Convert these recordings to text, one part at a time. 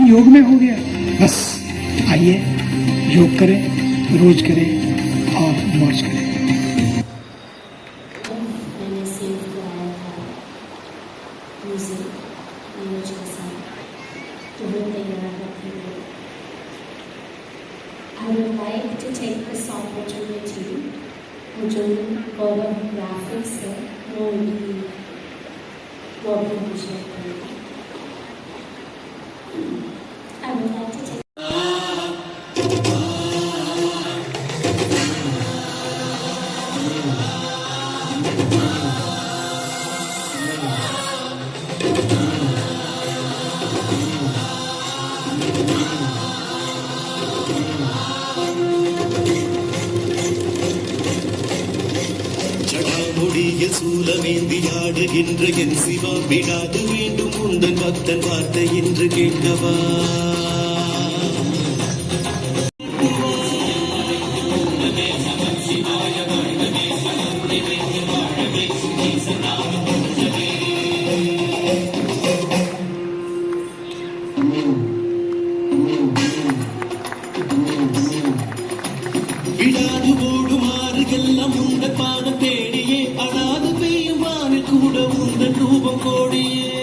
योग में हो गया। बस आइए योग करें, रोज करें और मौज करें। मैंने सेव किया था म्यूजिक नीरज के साथ, तो वो तैयार रखेंगे। I would like to take this opportunity to join choreographics है वो भी शेयर करेंगे। I would like to take சூலமேந்தியாடுகின்ற என் சிவா விடாது வேண்டும் உந்தன் பக்தன் வார்த்தை என்று கேட்கவா. விடாது ஓடுமாறு எல்லாம் உண்ட பாதம் தேடியே அடாது பெய்யும் வானில் கூட உந்தன் ரூபம் கோடியே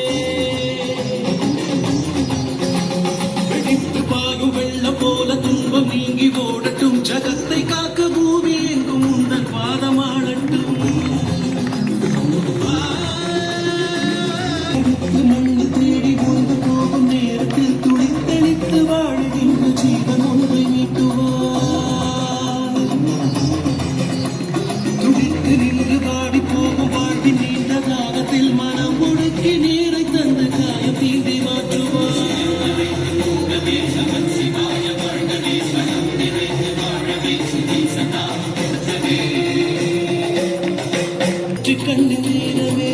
வெடித்து பாயும் வெள்ளம் போல துன்பம் நீங்கி ஓடட்டும் ஜகத்தை காக்க பூமி எங்கும் உந்தன் பாதமாளட்டும். மண்ணு தேடி கொண்டு போகும் நேரத்தில் துளித்தளித்து வாழுகின்ற ஜீவன் ஒன்றை நீட்டுவார். துடித்து நின்று வாடி போகும் வாழ்வின் நீண்ட தாகத்தில் மனம் முடுக்கி நீரை தந்து காயம் தீண்டி மாற்றுவார். கண்ணின் நீரவே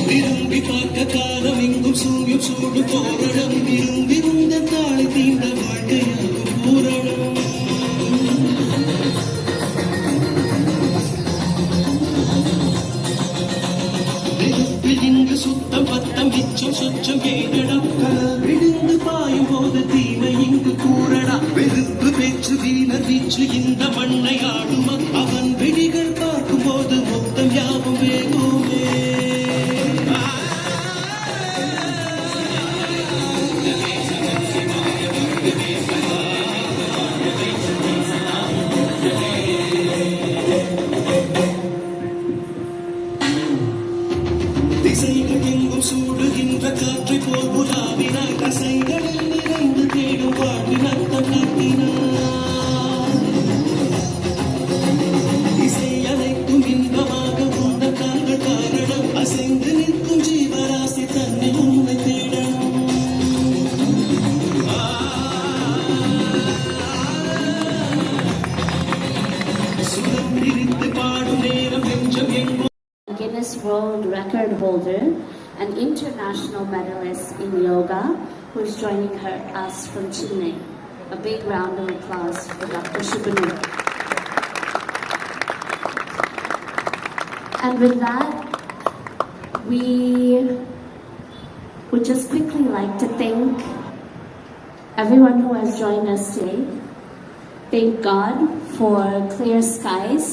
விரும்பி பார்க்க காலம் எங்கும் சூயும் சூடு போரணம் விரும்பி உந்த தாளை தீண்ட வாழ்க்கையாகும் பூரணம். நெருப்பில் இங்கு சுத்தம் பத்தம் மிச்சம் சொச்சம் ஏனடா கடல் விழுந்து பாயும் போது தீமை இங்கு கூறடா. வெறுப்பு பேச்சு வீணர் வீச்சு இந்த மண்ணை ஆடும் அவன் விழிகள் பார்க்கும் போது மொத்தம் யாவும் வேகுமே. திசைகள் எங்கும் சூடுகின்ற காற்றை போல் உலாவினார் தசைகளில் நிறைந்து தேடும் வாழ்வின் அர்த்தம் காட்டினார். இசை அனைத்தும் இன்பமாக உண்ட கால்கள் காரணம் அசைந்து நிற்கும் ஜீவராசி தன்னில் உண்மை தேடணும். சுரம் பிரித்து பாடும் நேரம் நெஞ்சம் எங்கும். Guinness World Record holder and international medalist in yoga, who is joining us from Chennai. A big round of applause for Dr. Shubhanu. And with that, we would just quickly like to thank everyone who has joined us today. Thank God for clear skies.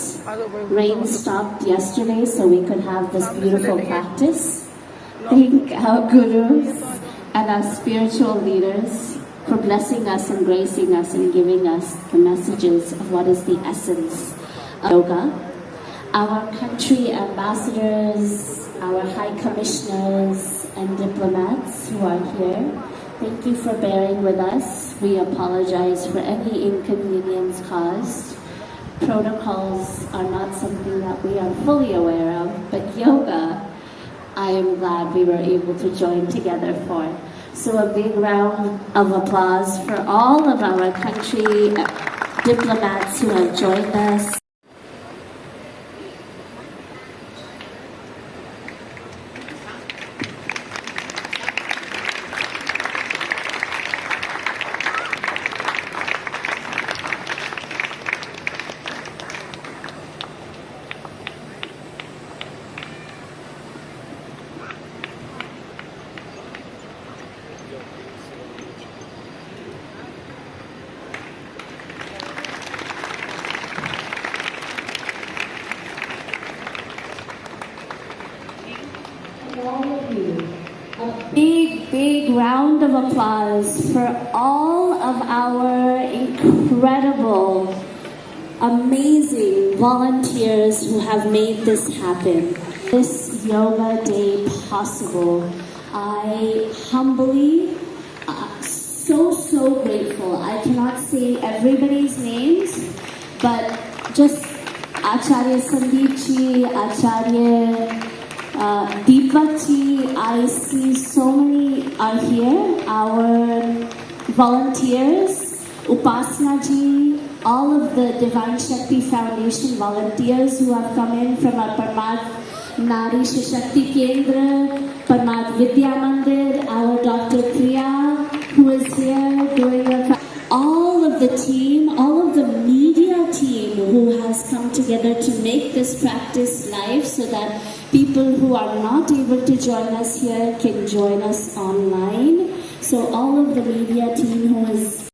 Rain stopped yesterday so we could have this beautiful practice. Thank our gurus and our spiritual leaders for blessing us and gracing us and giving us the messages of what is the essence of yoga. Our country ambassadors, our high commissioners and diplomats who are here, thank you for bearing with us. We apologize for any inconvenience caused. Protocols are not something that we are fully aware of, but yoga, I am glad we were able to join together for. So a big round of applause for all of our country diplomats who have joined us. big round of applause for all of our incredible, amazing volunteers who have made this happen. This Yoga Day possible. I humbly, so grateful. I cannot say everybody's names, but just Acharya Sandeep ji, Acharya Deepak ji, I see so many are here. Our volunteers, Upasana ji, all of the Divine Shakti Foundation volunteers who have come in from our Parmat Nari Shakti Kendra, Parmat Vidya Mandir, our Dr. Priya, who is here doing all of the team, all of the media team who has come together to make this practice live so that people who are not able to join us here can join us online. So all of the media team who is